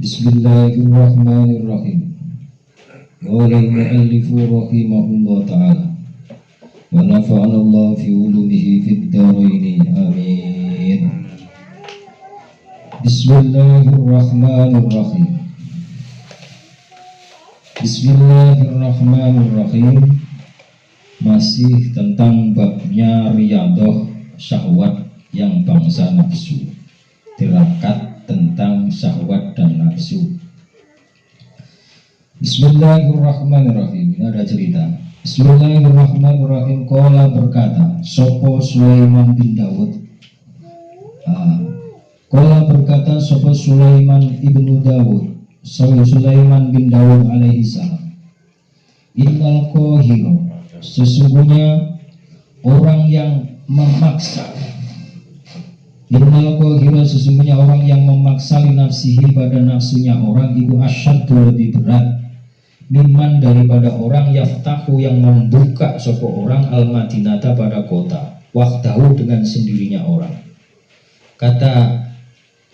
Bismillahirrahmanirrahim. Qala al-mu'allifu rahimahullah ta'ala wa nafa'ana Allah fi ulumihi fid dharaini amin. Bismillahirrahmanirrahim. Bismillahirrahmanirrahim. Masih tentang babnya riyadhah syahwat yang bangsa nafsu, tirakat tentang syahwat dan nafsu. Bismillahirrahmanirrahim. Ini ada cerita. Bismillahirrahmanirrahim. Qala berkata sopo Sulaiman bin Dawud. Qala berkata sopo Sulaiman ibnu Dawud. Sulaiman bin Dawud alaihi salam. Innal qahira, sesungguhnya orang yang memaksa. Innal qahira, sesungguhnya orang yang memaksa li nafsihi pada nafsunya orang itu asyaddu, lebih berat mimman, daripada orang yaftahu, yang membuka sopo orang al-madinata, pada kota, wahdahu, dengan sendirinya orang. Kata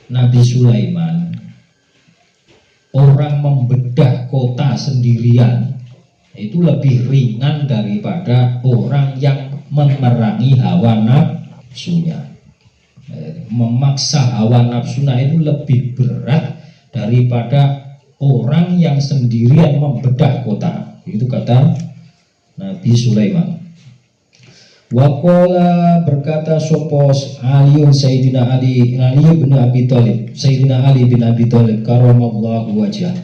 Nabi Sulaiman, orang membedah kota sendirian itu lebih ringan daripada orang yang memerangi hawa nafsunya. Memaksa hawa nafsunya itu lebih berat daripada orang yang sendirian membedah kota. Itu kata Nabi Sulaiman. Waqala, berkata sopos Aliun Sayyidina Ali bin Abi Thalib, Sayyidina Ali bin Abi Thalib karamallahu wajhah.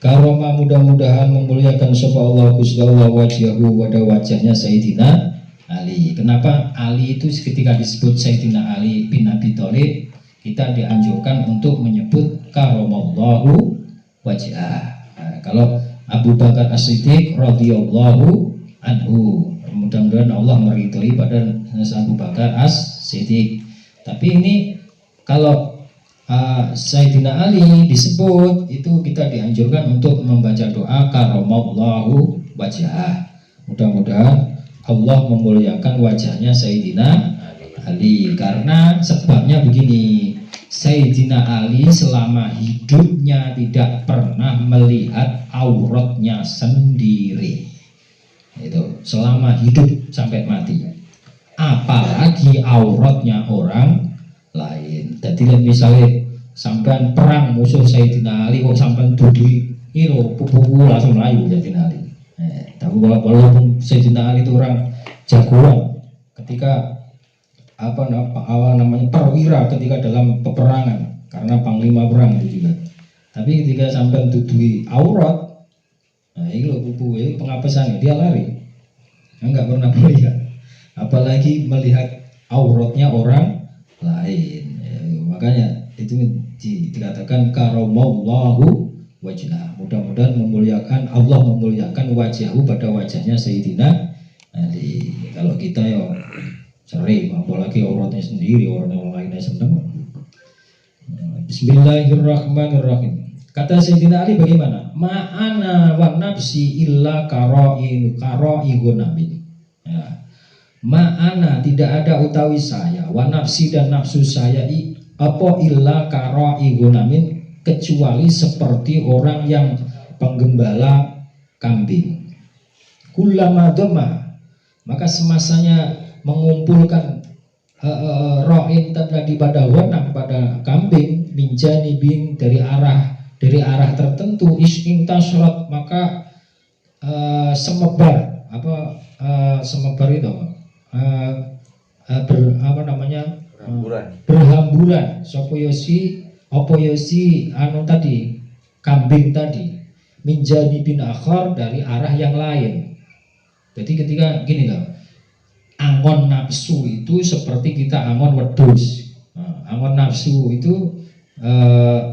Karoma, mudah-mudahan memuliakan sapa Allah Gusti Allah wajhahu, pada wajahnya Sayyidina Ali. Kenapa Ali itu ketika disebut Sayyidina Ali bin Abi Thalib, kita dianjurkan untuk menyebut karamallahu wajhah. Kalau Abu Bakar As-Siddiq radhiyallahu anhu, mudah-mudahan Allah meridhoi pada Abu Bakar As-Siddiq. Tapi ini kalau Sayyidina Ali disebut, itu kita dianjurkan untuk membaca doa karamallahu wajhah. Mudah-mudahan Allah memuliakan wajahnya Sayyidina Ali. Karena sebabnya begini, Sayyidina Ali selama hidupnya tidak pernah melihat auratnya sendiri. Itu selama hidup sampai mati, apalagi auratnya orang lain. Jadi misalnya sampai perang musuh Sayyidina Ali, kok sampai dudui itu pupuku langsung melayu Sayyidina Ali. Tapi walaupun Sayyidina Ali itu orang jagoan ketika namanya perwira ketika dalam peperangan, karena panglima perang itu juga. Tapi ketika sampai dudui aurat, nah ini loh pupu, ini pengapesannya, dia lari, nggak pernah melihat, apalagi melihat auratnya orang lain. Makanya itu dikatakan karamallahu wajhah. Mudah-mudahan Allah memuliakan wajahhu, pada wajahnya Sayyidina Ali. Kalau kita ya sering, apalagi auratnya sendiri, orang yang lainnya senang. Bismillahirrahmanirrahim. Kata Sayyidina Ali bagaimana? Ma'ana wa nafsi illa kara'ihunamin. Ya. Ma'ana, tidak ada utawi saya, wa nafsi, dan nafsu saya, apa illa kara'ihunamin, kecuali seperti orang yang penggembala kambing. Kullama dhamma, maka semasanya mengumpulkan ra'in tadi pada ghanam, pada kambing, min janibin, dari arah tertentu, istintasrat, maka semebar semebar itu berhamburan opoyosi tadi kambing tadi, min janibin akhar, dari arah yang lain. Jadi ketika gini loh, angon nafsu itu seperti kita angon wedhus. Angon nafsu itu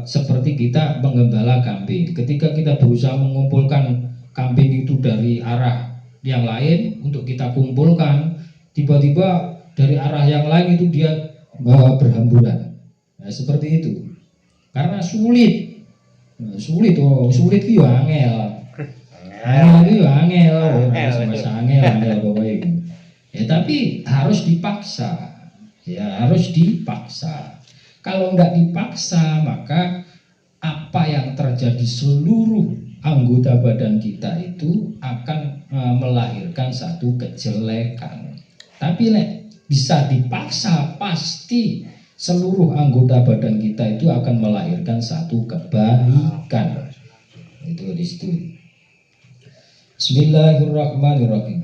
seperti kita menggembala kambing. Ketika kita berusaha mengumpulkan kambing itu dari arah yang lain untuk kita kumpulkan, tiba-tiba dari arah yang lain itu dia berhamburan. Nah, seperti itu. Karena sulit itu angel. Angel pokoknya. Ya, tapi harus dipaksa. Kalau nggak dipaksa, maka apa yang terjadi seluruh anggota badan kita itu akan melahirkan satu kejelekan. Tapi bisa dipaksa, pasti seluruh anggota badan kita itu akan melahirkan satu kebaikan. Itu di situ. Bismillahirrahmanirrahim.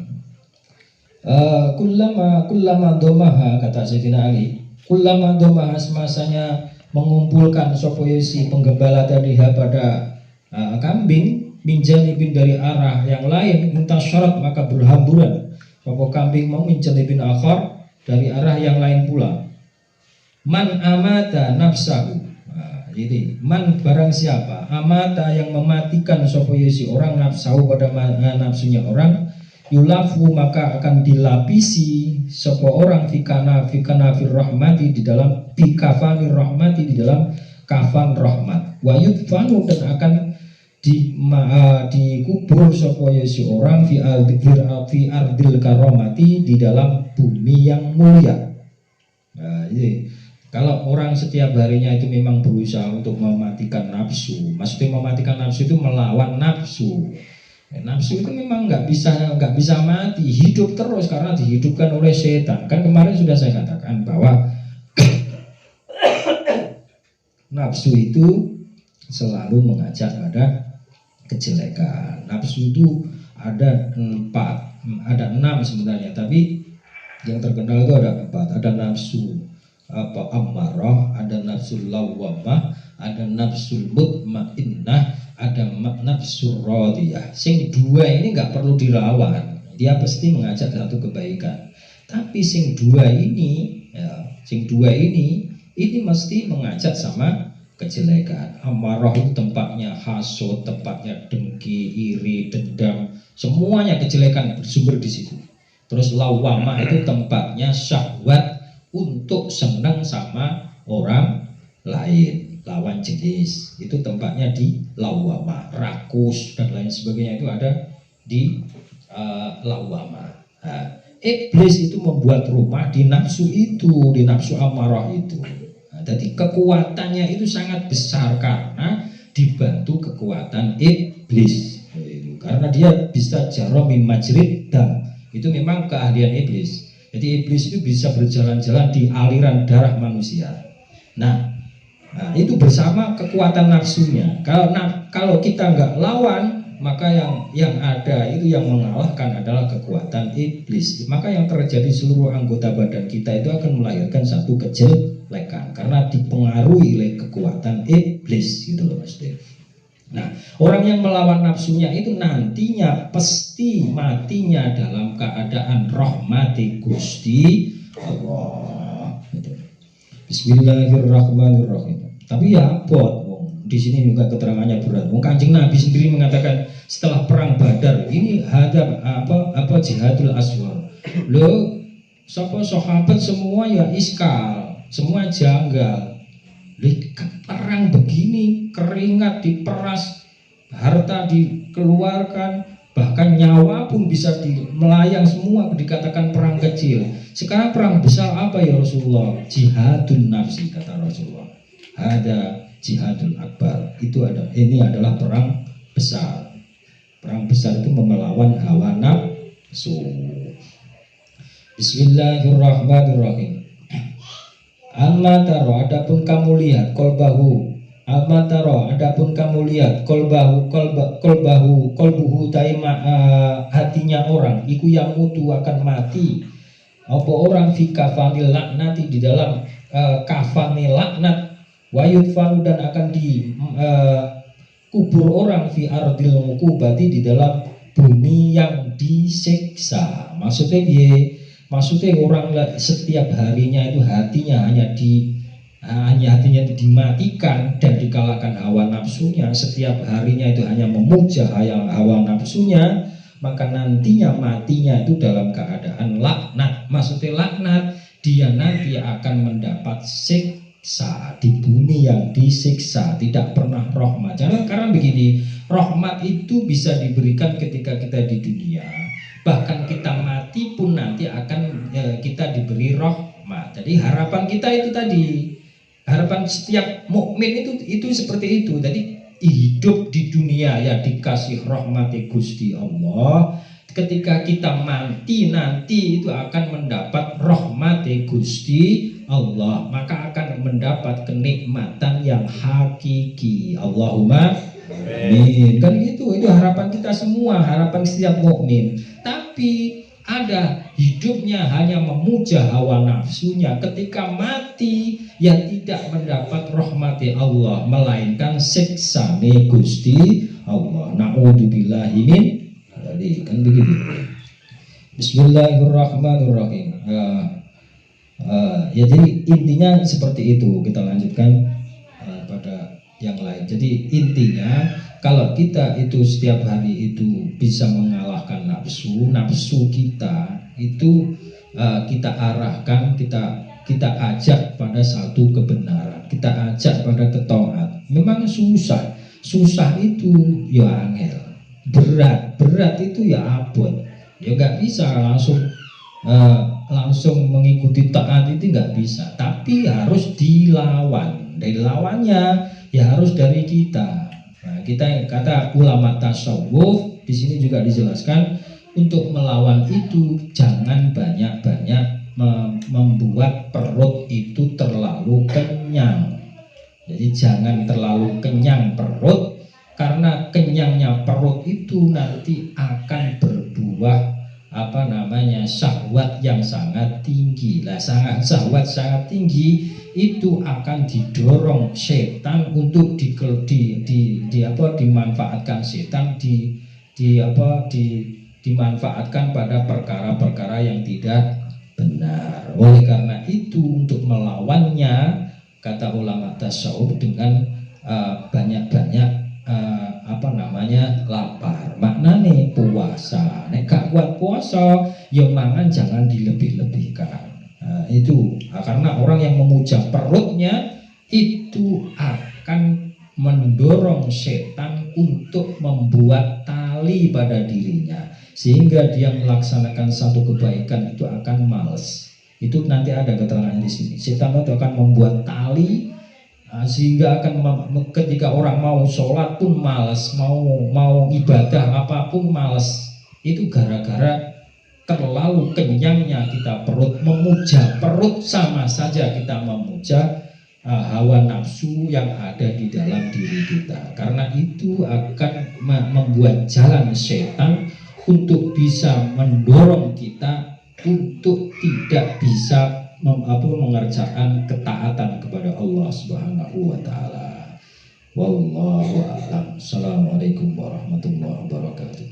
Kullama domaha, kata Sayyidina Ali, kullama domaha, semasanya mengumpulkan sopoyosi penggembala tadi pada kambing, minjanibin dari arah yang lain, muntasyarat maka berhamburan sopo kambing mau minjanibin akhar dari arah yang lain pula. Man amata nafsahu, jadi man barang siapa amata yang mematikan sopoyosi orang nafsahu pada nafsunya orang, yulafu maka akan dilapisi sopo orang fikana fir rahmati di dalam fikafani rahmati di dalam kafan rahmat, wa yudfanu dan akan dikubur sopo yosi orang fi ardil karomati di dalam bumi yang mulia. Nah, jadi kalau orang setiap harinya itu memang berusaha untuk mematikan nafsu, maksudnya mematikan nafsu itu melawan nafsu. Nafsu itu memang nggak bisa mati, hidup terus karena dihidupkan oleh setan. Kan kemarin sudah saya katakan bahwa nafsu itu selalu mengajak pada kejelekan. Nafsu itu ada 4, ada 6 sebenarnya, tapi yang terkenal itu ada 4. Ada nafsu ammarah, ada nafsu lawwamah, ada nafsu mutmainnah, ada nafsu radiyah. Sing 2 ini nggak perlu dilawan, dia pasti mengajak satu kebaikan. Tapi sing 2 ini, sing 2 ini mesti mengajak sama kejelekan. Amarah itu tempatnya hasud, tempatnya dengki, iri, dendam, semuanya kejelekan bersumber di situ. Terus lawamah itu tempatnya syahwat untuk senang sama orang lain, lawan jenis, itu tempatnya di lawamah. Rakus dan lain sebagainya itu ada di lawamah. Nah, iblis itu membuat rumah di nafsu itu, di nafsu amarah itu. Jadi kekuatannya itu sangat besar karena dibantu kekuatan iblis. Karena dia bisa jaromin majrid dam, itu memang keahlian iblis. Jadi iblis itu bisa berjalan-jalan di aliran darah manusia. Nah, itu bersama kekuatan nafsunya. Kalau kita nggak lawan, maka yang ada itu yang mengalahkan adalah kekuatan iblis. Maka yang terjadi seluruh anggota badan kita itu akan melahirkan satu kejelekan karena dipengaruhi oleh kekuatan iblis, gitu loh Mas Dev. Nah, orang yang melawan nafsunya itu nantinya pasti matinya dalam keadaan rahmati Gusti Allah. Bismillahirrahmanirrahim. Tapi ya di sini juga keterangannya berat. Kanjeng Nabi sendiri mengatakan setelah perang Badar ini ada apa jihadul aswar. Loh, sahabat semua ya iskal, semua janggal. Perang begini, keringat diperas, harta dikeluarkan, bahkan nyawa pun bisa melayang semua, dikatakan perang kecil. Sekarang perang besar apa ya Rasulullah? Jihadun nafsi, kata Rasulullah. Ada jihadul akbar, ini adalah perang besar. Perang besar itu melawan hawa nafsu. Bismillahirrahmanirrahim. Amma taro, adapun kamu lihat kolbahu. Amma taro, adapun kamu lihat kolbuhu taima, hatinya orang iku yang mutu akan mati. Apa orang fi kafanil laknati di dalam kafanil laknat, wayudfanu dan akan di kubur orang fi ardil mukubati di dalam bumi yang disiksa. Maksudnya biye? Maksudnya orang setiap harinya itu hatinya hanya dimatikan dan dikalahkan hawa nafsunya. Setiap harinya itu hanya memuja hawa nafsunya, maka nantinya matinya itu dalam keadaan laknat. Maksudnya laknat, dia nanti akan mendapat siksa di bumi yang disiksa, tidak pernah rahmat. Karena begini, rahmat itu bisa diberikan ketika kita di dunia. Bahkan kita mati pun nanti akan kita diberi rahmat. Jadi harapan kita itu tadi, harapan setiap mukmin itu seperti itu. Jadi hidup di dunia ya dikasih rahmati Gusti Allah. Ketika kita mati nanti itu akan mendapat rahmati Gusti Allah, maka akan mendapat kenikmatan yang hakiki. Allahumma amin. Kan gitu, itu harapan kita semua, harapan setiap mukmin. Tapi ada hidupnya hanya memuja hawa nafsunya, ketika mati ya tidak mendapat rahmati Allah, melainkan siksa Gusti Allah. Na'udzubillahi min dzalik. Kan begitu. Bismillahirrahmanirrahim. Ya jadi intinya seperti itu. Kita lanjutkan pada yang lain. Jadi intinya kalau kita itu setiap hari itu bisa mengalahkan nafsu kita itu kita arahkan, kita ajak pada satu kebenaran, kita ajak pada ketaat. Memang susah itu ya angel, berat itu ya abot, ya nggak bisa langsung mengikuti taat itu nggak bisa, tapi harus dilawan. Dari lawannya ya harus dari kita. Nah, kita kata ulama tasawuf di sini juga dijelaskan untuk melawan itu jangan banyak-banyak membuat perut itu terlalu kenyang. Jadi jangan terlalu kenyang perut, karena kenyangnya perut itu nanti akan berbuah syahwat yang sangat tinggi. Lah syahwat sangat tinggi itu akan didorong setan untuk dimanfaatkan setan dimanfaatkan pada perkara-perkara yang tidak benar. Oleh karena itu untuk melawannya kata ulama tasawuf dengan banyak-banyak lapar, maknane puasa. Nek gak kuat puasa ya mangan jangan dilebih-lebihkan. Itu karena orang yang memuja perutnya itu akan mendorong setan untuk membuat tali pada dirinya, sehingga dia melaksanakan satu kebaikan itu akan males. Itu nanti ada keterangan di sini. Setan itu akan membuat tali sehingga akan ketika orang mau sholat pun malas, mau ibadah apapun malas. Itu gara-gara terlalu kenyangnya kita perut. Memuja perut sama saja kita memuja hawa nafsu yang ada di dalam diri kita. Karena itu akan membuat jalan setan untuk bisa mendorong kita untuk tidak bisa mengerjakan ketaatan kepada Allah Subhanahu wa taala. Wallahu a'lam. Assalamualaikum warahmatullahi wabarakatuh.